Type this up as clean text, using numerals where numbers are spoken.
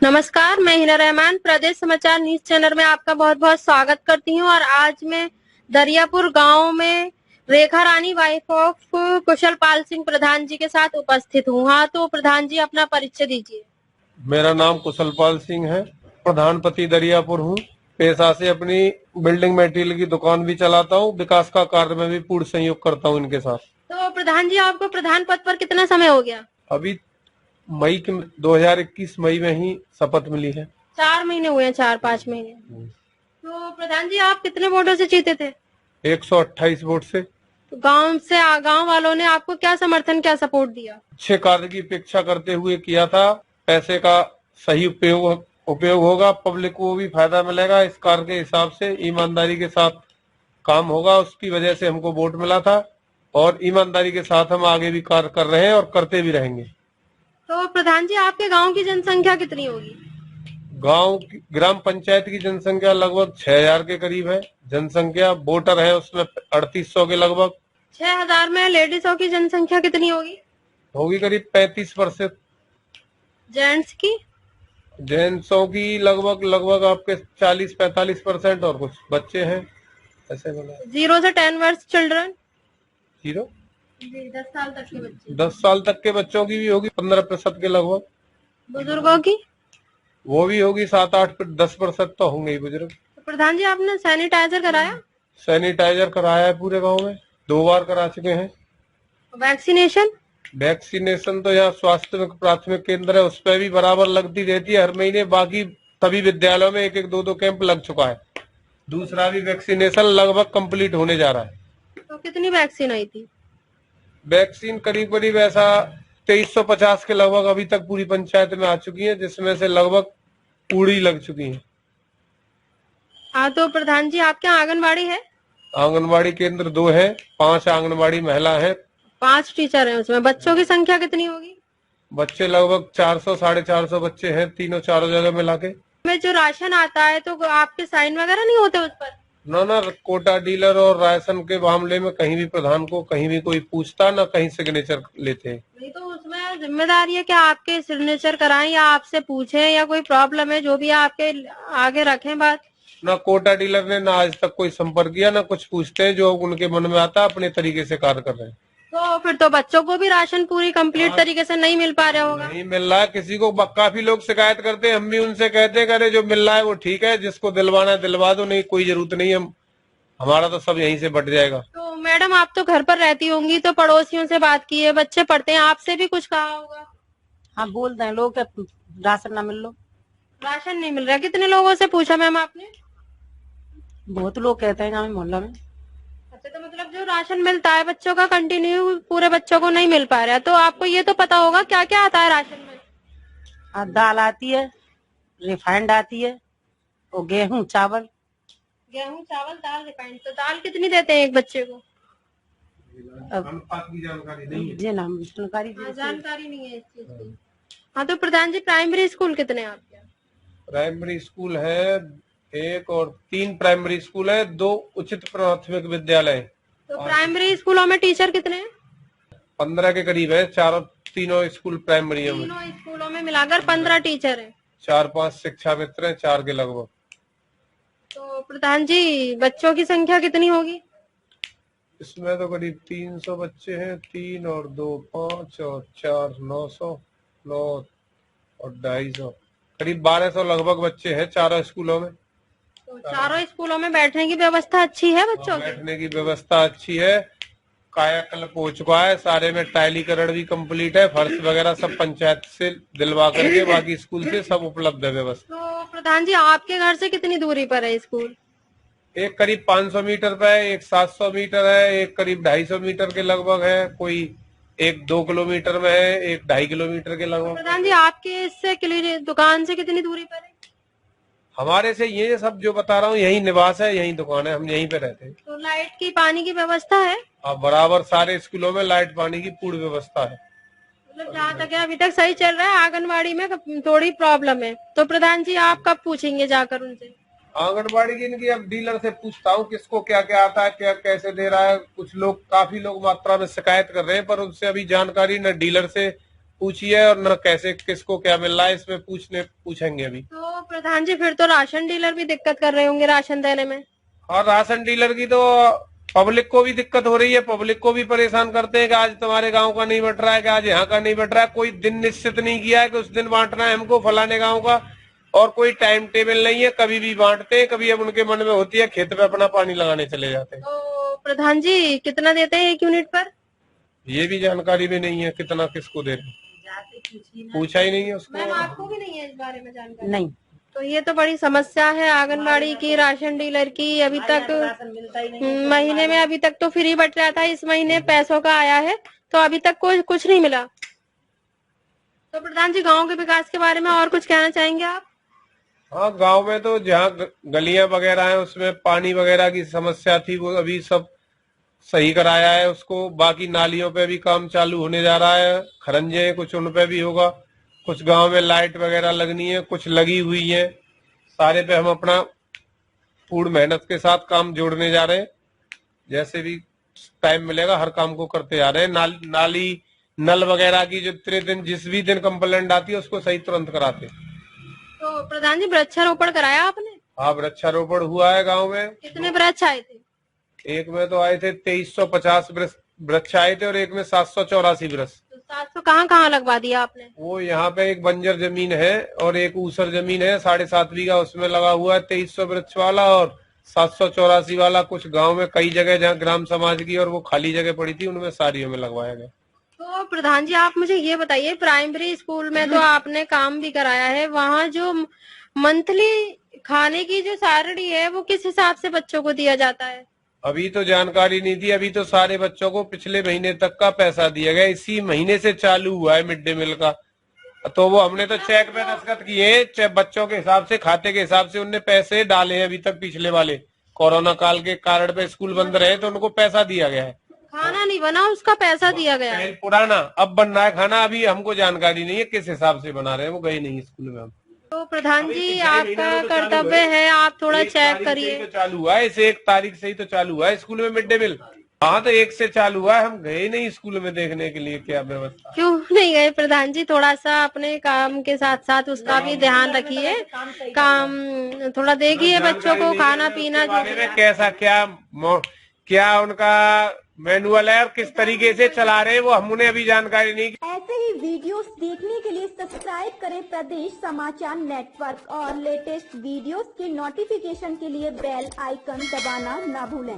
नमस्कार, मैं हिना रहमान प्रदेश समाचार न्यूज चैनल में आपका बहुत बहुत स्वागत करती हूं। और आज मैं दरियापुर गांव में रेखा रानी वाइफ ऑफ कुशल पाल सिंह प्रधान जी के साथ उपस्थित हूं। हाँ, तो प्रधान जी अपना परिचय दीजिए। मेरा नाम कुशल पाल सिंह है, प्रधानपति दरियापुर हूँ। पेशा से अपनी बिल्डिंग मटेरियल की दुकान भी चलाता हूँ, विकास का कार्य में भी पूर्ण सहयोग करता हूँ इनके साथ। तो प्रधान जी, आपको प्रधान पद पर कितना समय हो गया? अभी मई के 2021 मई में ही शपथ मिली है। 4 महीने हुए हैं, 4-5 महीने। तो प्रधान जी, आप कितने वोटों से जीते थे? 128 वोट से। तो गांव वालों ने आपको क्या समर्थन, क्या सपोर्ट दिया? अच्छे कार्य की अपेक्षा करते हुए किया था। पैसे का सही उपयोग होगा, पब्लिक को भी फायदा मिलेगा, इस कार्य के हिसाब से ईमानदारी के साथ काम होगा, उसकी वजह से हमको वोट मिला था। और ईमानदारी के साथ हम आगे भी कार्य कर रहे हैं और करते भी रहेंगे। तो प्रधान जी, आपके गांव की जनसंख्या कितनी होगी? गांव की ग्राम पंचायत की जनसंख्या लगभग 6000 के करीब है। जनसंख्या वोटर है उसमें 3800 के लगभग। 6000 में लेडीजों की जनसंख्या कितनी होगी? होगी करीब 35%। जेंट्स की? जेंट्सों की लगभग आपके 40-45% और कुछ बच्चे हैं ऐसे बोला। 0 से 10 वर्ष चिल्ड्रन? 0 10 साल तक के बच्चे। 10 साल तक के बच्चों की भी होगी 15% के लगभग। बुजुर्गों की? वो भी होगी 7-8-10% तो होंगे ही बुजुर्ग। तो प्रधान जी, आपने सैनिटाइजर कराया? सैनिटाइजर कराया है पूरे गांव में, 2 बार करा चुके हैं। वैक्सीनेशन? वैक्सीनेशन तो यहाँ स्वास्थ्य प्राथमिक केंद्र है, उस पर भी बराबर लगती रहती है हर महीने। बाकी सभी विद्यालयों में 1-1 2-2 कैंप लग चुका है। दूसरा भी वैक्सीनेशन लगभग कंप्लीट होने जा रहा है। तो कितनी वैक्सीन आई थी? वैक्सीन करीब करीब ऐसा 2350 के लगभग अभी तक पूरी पंचायत में आ चुकी है, जिसमें से लगभग पूरी लग चुकी है। हाँ, तो प्रधान जी, आपके यहाँ आंगनबाड़ी है? आंगनबाड़ी केंद्र 2 है, 5 आंगनबाड़ी महिला है, 5 टीचर हैं उसमें। बच्चों की संख्या कितनी होगी? बच्चे लगभग 400-450 बच्चे हैं, तीनों चारों जगह मिला के। में जो राशन आता है तो आपके साइन वगैरह नहीं होते उस पर? ना कोटा डीलर और राशन के मामले में कहीं भी प्रधान को कहीं भी कोई पूछता ना, कहीं सिग्नेचर लेते। नहीं, तो उसमें जिम्मेदारी है कि आपके सिग्नेचर कराएं या आपसे पूछें, या कोई प्रॉब्लम है जो भी है आपके आगे रखें बात। ना कोटा डीलर ने ना आज तक कोई संपर्क किया, ना कुछ पूछते हैं, जो उनके मन में आता अपने तरीके से कार्य कर रहे हैं। तो फिर तो बच्चों को भी राशन पूरी कंप्लीट तरीके से नहीं मिल पा रहा होगा। नहीं मिल रहा है किसी को, काफी लोग शिकायत करते हैं, हम भी उनसे कहते हैं अरे जो मिल रहा है वो ठीक है, जिसको दिलवाना है दिलवा दो, नहीं कोई जरूरत नहीं, हम हमारा तो सब यहीं से बट जाएगा। तो मैडम, आप तो घर पर रहती होंगी, तो पड़ोसियों से बात की है, बच्चे पढ़ते हैं, आपसे भी कुछ कहा होगा? हाँ, बोल दें लोग राशन ना मिल लो। राशन नहीं मिल रहा? कितने लोगों से पूछा मैम आपने? बहुत लोग कहते हैं यहाँ मोहल्ला में। अच्छा, तो मतलब जो राशन मिलता है बच्चों का कंटिन्यू पूरे बच्चों को नहीं मिल पा रहा है, तो आपको ये तो पता होगा क्या क्या आता है राशन में? हाँ, दाल आती है, रिफाइंड आती है, और गेहूं चावल। गेहूं चावल दाल रिफाइंड। तो दाल कितनी देते हैं एक बच्चे को? जानकारी नहीं है। जी ना, जानकारी जानकारी नहीं है इस चीज की। हाँ, तो प्रधान जी, प्राइमरी स्कूल कितने हैं आपके? प्राइमरी स्कूल है 1 और 3 प्राइमरी स्कूल है, 2 उचित प्राथमिक विद्यालय। तो प्राइमरी स्कूलों में टीचर कितने हैं? 15 के करीब है, तीनों स्कूल प्राइमरी में। तीनों स्कूलों में मिलाकर 15 टीचर हैं। 4-5 शिक्षा मित्र हैं, 4 के लगभग। तो प्रधान जी, बच्चों की संख्या कितनी होगी? इसमें तो करीब 300 बच्चे हैं, 3 और 2 5 और 4 900 और 250, करीब 1200 लगभग बच्चे हैं चारों स्कूलों में। तो चारों स्कूलों में बैठने की व्यवस्था अच्छी है बच्चों की? बैठने की व्यवस्था अच्छी है, कायाकल्प हो चुका है, सारे में टाइलीकरण भी कंप्लीट है, फर्श वगैरह सब पंचायत से दिलवा करके बाकी स्कूल से सब उपलब्ध है व्यवस्था। तो प्रधान जी, आपके घर से कितनी दूरी पर है स्कूल? एक करीब 500 मीटर पे है, एक 700 मीटर है, एक करीब 250 मीटर के लगभग है, कोई 1-2 किलोमीटर में है, एक 2.5 किलोमीटर के लगभग। प्रधान जी, आपके इससे दुकान से कितनी दूरी पर है? हमारे से ये सब जो बता रहा हूँ यही निवास है, यही दुकान है, हम यहीं पे रहते हैं। तो लाइट की पानी की व्यवस्था है? अब बराबर सारे स्कूलों में लाइट पानी की पूर्ण व्यवस्था है। मतलब जहाँ तक है अभी तक सही चल रहा है, आंगनबाड़ी में थोड़ी प्रॉब्लम है। तो प्रधान जी, आप कब पूछेंगे जाकर उनसे? आंगनबाड़ी की इनकी अब डीलर से पूछता हूँ किसको क्या क्या आता है, क्या कैसे दे रहा है। कुछ लोग काफी लोग मात्रा में शिकायत कर रहे हैं, पर उनसे अभी जानकारी न डीलर से पूछिए और न कैसे किसको क्या मिल रहा है, इसमें पूछेंगे अभी। तो प्रधान जी फिर तो राशन डीलर भी दिक्कत कर रहे होंगे राशन देने में। और राशन डीलर की तो पब्लिक को भी दिक्कत हो रही है, पब्लिक को भी परेशान करते हैं कि आज तुम्हारे गांव का नहीं बट रहा है, कि आज यहाँ का नहीं बट रहा है। कोई दिन निश्चित नहीं किया है कि उस दिन बांटना है हमको फलाने गांव का, और कोई टाइम टेबल नहीं है, कभी भी बांटते हैं, कभी अब उनके मन में होती है खेत पे अपना पानी लगाने चले जाते हैं। तो प्रधान जी कितना देते हैं 1 यूनिट पर? ये भी जानकारी भी नहीं है कितना किसको दे रहे हैं, पूछा ही नहीं है उसको। मैम आपको भी नहीं है इस बारे में जानकारी? नहीं, तो ये तो बड़ी समस्या है आंगनबाड़ी की, राशन डीलर की। अभी तक महीने में अभी तक तो फ्री बट रहा था, इस महीने पैसों का आया है तो अभी तक कुछ नहीं मिला। तो प्रधान जी गांव के विकास के बारे में और कुछ कहना चाहेंगे आप? हाँ, गांव में तो जहाँ गलियां वगैरह हैं उसमें पानी वगैरह की समस्या थी, वो अभी सब सही कराया है उसको। बाकी नालियों पे भी काम चालू होने जा रहा है, खरंजे कुछ उन पे भी होगा। कुछ गांव में लाइट वगैरह लगनी है, कुछ लगी हुई है। सारे पे हम अपना पूर्ण मेहनत के साथ काम जोड़ने जा रहे हैं। जैसे भी टाइम मिलेगा हर काम को करते जा रहे हैं। नाली नल वगैरह की जिस भी दिन कंप्लेंट आती है उसको सही तुरंत कराते हैं। तो प्रधान जी वृक्षारोपण कराया आपने? हाँ, वृक्षारोपण हुआ है गाँव में। कितने वृक्ष आए थे? एक में तो आए थे 2350 वृक्ष आए थे और एक में 784 वृक्ष। तो 700 कहाँ लगवा दिया आपने? वो यहाँ पे एक बंजर जमीन है और एक ऊसर जमीन है 7.5 बीघा, उसमें लगा हुआ है 2300 वृक्ष वाला और 784 वाला। कुछ गांव में कई जगह जहाँ ग्राम समाज की और वो खाली जगह पड़ी थी उनमें सारियों में लगवाया गया। तो प्रधान जी आप मुझे ये बताइए, प्राइमरी स्कूल में तो आपने काम भी कराया है, वहाँ जो मंथली खाने की जो सारणी है वो किस हिसाब से बच्चों को दिया जाता है? अभी तो जानकारी नहीं थी, अभी तो सारे बच्चों को पिछले महीने तक का पैसा दिया गया, इसी महीने से चालू हुआ है मिड डे मील का। तो वो हमने तो चेक पे दस्तखत किए, बच्चों के हिसाब से खाते के हिसाब से उनने पैसे डाले हैं अभी तक। पिछले वाले कोरोना काल के कारण पे स्कूल बंद रहे तो उनको पैसा दिया गया है। खाना नहीं बना, उसका पैसा दिया गया है। पुराना अब बन रहा है खाना, अभी हमको जानकारी नहीं है किस हिसाब से बना रहे हैं, वो गए नहीं स्कूल में हम। तो प्रधान जी आपका कर्तव्य है, आप थोड़ा चेक करिए। तो चालू हुआ है, इस 1 तारीख से ही तो चालू हुआ है स्कूल में मिड डे मील। हाँ, तो 1 से चालू हुआ है, हम गए नहीं स्कूल में देखने के लिए क्या व्यवस्था। क्यों नहीं गए प्रधान जी? थोड़ा सा अपने काम के साथ साथ उसका भी ध्यान रखिए, काम थोड़ा देखिए बच्चों को खाना पीना कैसा क्या उनका मैनुअल है और किस तरीके से चला रहे हैं वो हमने अभी जानकारी नहीं। ऐसे ही वीडियोस देखने के लिए सब्सक्राइब करें प्रदेश समाचार नेटवर्क और लेटेस्ट वीडियोस के नोटिफिकेशन के लिए बेल आइकन दबाना ना भूलें।